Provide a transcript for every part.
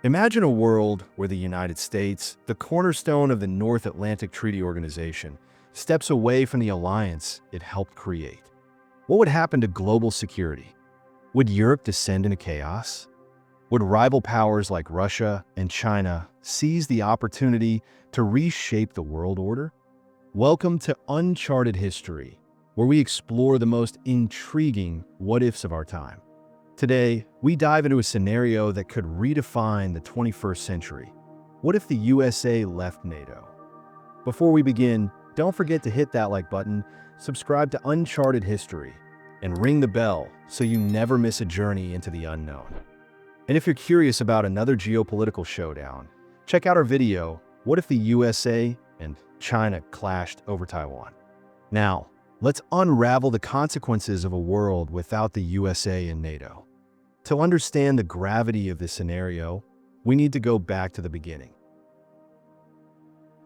Imagine a world where the United States, the cornerstone of the North Atlantic Treaty Organization, steps away from the alliance it helped create. What would happen to global security? Would Europe descend into chaos? Would rival powers like Russia and China seize the opportunity to reshape the world order? Welcome to Uncharted History, where we explore the most intriguing what-ifs of our time. Today, we dive into a scenario that could redefine the 21st century. What if the USA left NATO? Before we begin, don't forget to hit that like button, subscribe to Uncharted History, and ring the bell so you never miss a journey into the unknown. And if you're curious about another geopolitical showdown, check out our video, What if the USA and China clashed over Taiwan? Now, let's unravel the consequences of a world without the USA and NATO. To understand the gravity of this scenario, we need to go back to the beginning.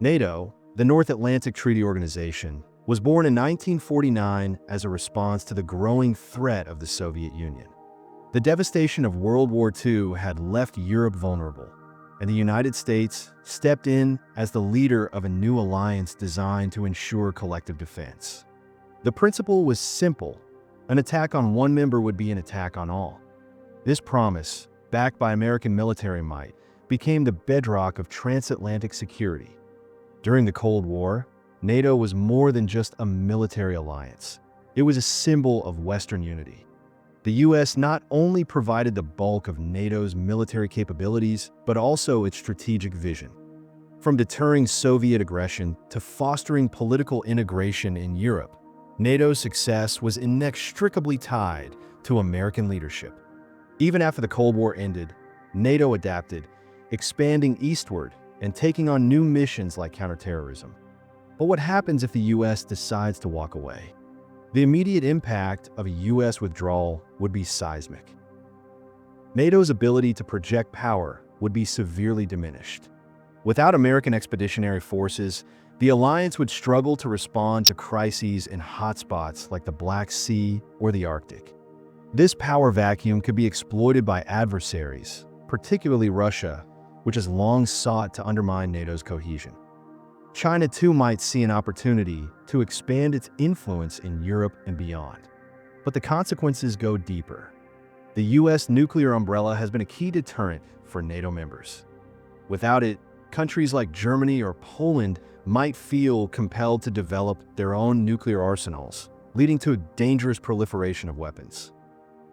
NATO, the North Atlantic Treaty Organization, was born in 1949 as a response to the growing threat of the Soviet Union. The devastation of World War II had left Europe vulnerable, and the United States stepped in as the leader of a new alliance designed to ensure collective defense. The principle was simple: an attack on one member would be an attack on all. This promise, backed by American military might, became the bedrock of transatlantic security. During the Cold War, NATO was more than just a military alliance. It was a symbol of Western unity. The US not only provided the bulk of NATO's military capabilities, but also its strategic vision. From deterring Soviet aggression to fostering political integration in Europe, NATO's success was inextricably tied to American leadership. Even after the Cold War ended, NATO adapted, expanding eastward and taking on new missions like counterterrorism. But what happens if the US decides to walk away? The immediate impact of a US withdrawal would be seismic. NATO's ability to project power would be severely diminished. Without American expeditionary forces, the alliance would struggle to respond to crises in hotspots like the Black Sea or the Arctic. This power vacuum could be exploited by adversaries, particularly Russia, which has long sought to undermine NATO's cohesion. China too might see an opportunity to expand its influence in Europe and beyond. But the consequences go deeper. The US nuclear umbrella has been a key deterrent for NATO members. Without it, countries like Germany or Poland might feel compelled to develop their own nuclear arsenals, leading to a dangerous proliferation of weapons.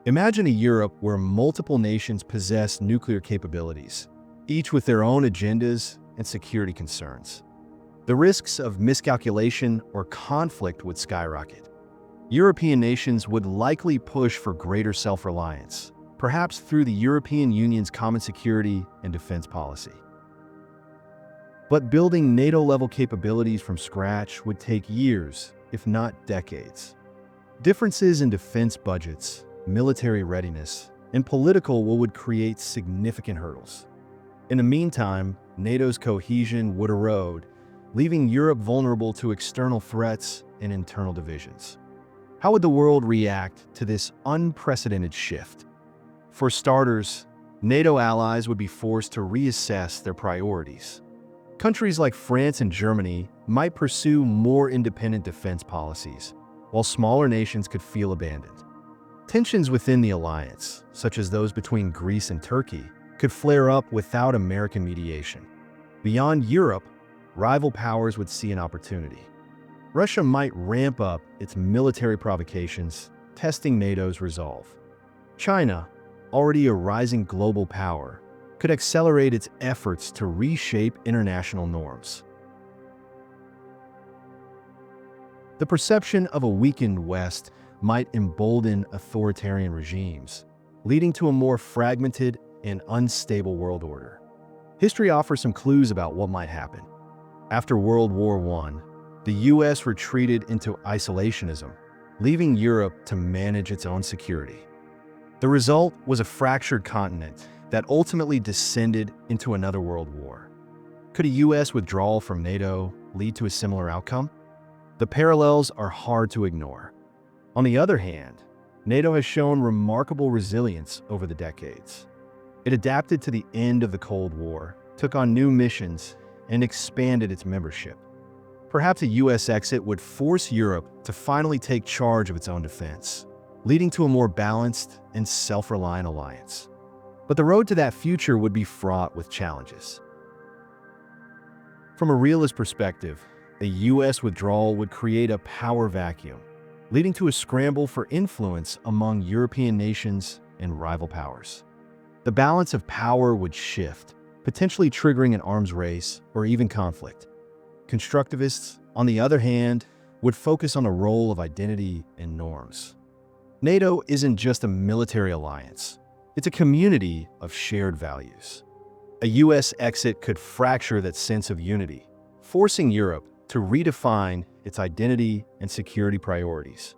Imagine a Europe where multiple nations possess nuclear capabilities, each with their own agendas and security concerns. The risks of miscalculation or conflict would skyrocket. European nations would likely push for greater self-reliance, perhaps through the European Union's common security and defense policy. But building NATO-level capabilities from scratch would take years, if not decades. Differences in defense budgets, military readiness, and political will would create significant hurdles. In the meantime, NATO's cohesion would erode, leaving Europe vulnerable to external threats and internal divisions. How would the world react to this unprecedented shift? For starters, NATO allies would be forced to reassess their priorities. Countries like France and Germany might pursue more independent defense policies, while smaller nations could feel abandoned. Tensions within the alliance, such as those between Greece and Turkey, could flare up without American mediation. Beyond Europe, rival powers would see an opportunity. Russia might ramp up its military provocations, testing NATO's resolve. China, already a rising global power, could accelerate its efforts to reshape international norms. The perception of a weakened West might embolden authoritarian regimes, leading to a more fragmented and unstable world order. History offers some clues about what might happen. After World War I, the US retreated into isolationism, leaving Europe to manage its own security. The result was a fractured continent that ultimately descended into another world war. Could a US withdrawal from NATO lead to a similar outcome? The parallels are hard to ignore. On the other hand, NATO has shown remarkable resilience over the decades. It adapted to the end of the Cold War, took on new missions, and expanded its membership. Perhaps a U.S. exit would force Europe to finally take charge of its own defense, leading to a more balanced and self-reliant alliance. But the road to that future would be fraught with challenges. From a realist perspective, a U.S. withdrawal would create a power vacuum, leading to a scramble for influence among European nations and rival powers. The balance of power would shift, potentially triggering an arms race or even conflict. Constructivists, on the other hand, would focus on a role of identity and norms. NATO isn't just a military alliance. It's a community of shared values. A U.S. exit could fracture that sense of unity, forcing Europe to redefine its identity and security priorities.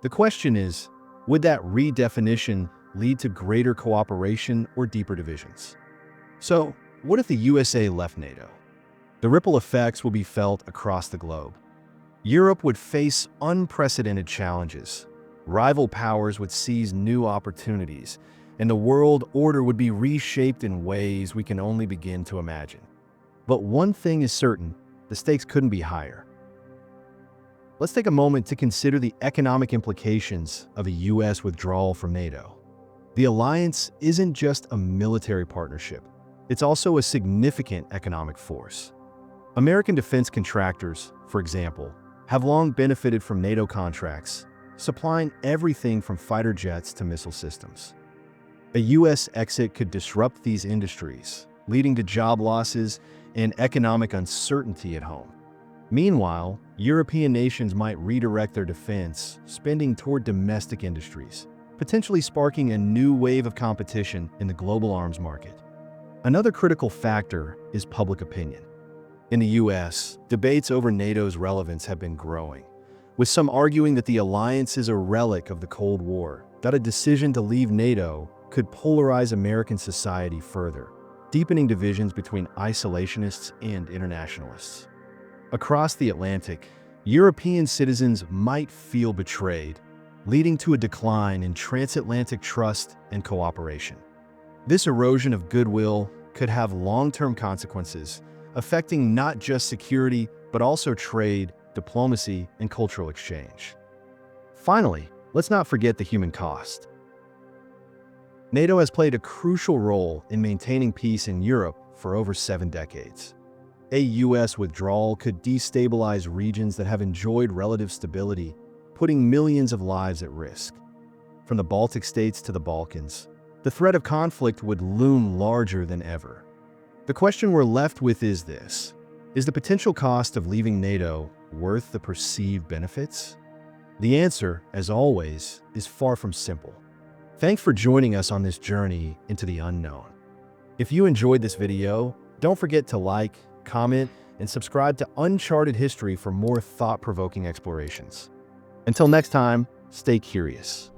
The question is, would that redefinition lead to greater cooperation or deeper divisions? So, what if the USA left NATO? The ripple effects will be felt across the globe. Europe would face unprecedented challenges. Rival powers would seize new opportunities, and the world order would be reshaped in ways we can only begin to imagine. But one thing is certain, the stakes couldn't be higher. Let's take a moment to consider the economic implications of a U.S. withdrawal from NATO. The alliance isn't just a military partnership, it's also a significant economic force. American defense contractors, for example, have long benefited from NATO contracts, supplying everything from fighter jets to missile systems. A U.S. exit could disrupt these industries, leading to job losses and economic uncertainty at home. Meanwhile, European nations might redirect their defense spending toward domestic industries, potentially sparking a new wave of competition in the global arms market. Another critical factor is public opinion. In the U.S., debates over NATO's relevance have been growing, with some arguing that the alliance is a relic of the Cold War, that a decision to leave NATO could polarize American society further, deepening divisions between isolationists and internationalists. Across the Atlantic, European citizens might feel betrayed, leading to a decline in transatlantic trust and cooperation. This erosion of goodwill could have long-term consequences, affecting not just security, but also trade, diplomacy, and cultural exchange. Finally, let's not forget the human cost. NATO has played a crucial role in maintaining peace in Europe for over 7 decades. A U.S. withdrawal could destabilize regions that have enjoyed relative stability, putting millions of lives at risk. From the Baltic states to the Balkans, the threat of conflict would loom larger than ever. The question we're left with is this: is the potential cost of leaving NATO worth the perceived benefits? The answer, as always, is far from simple. Thanks for joining us on this journey into the unknown. If you enjoyed this video, don't forget to like, comment, and subscribe to Uncharted History for more thought-provoking explorations. Until next time, stay curious.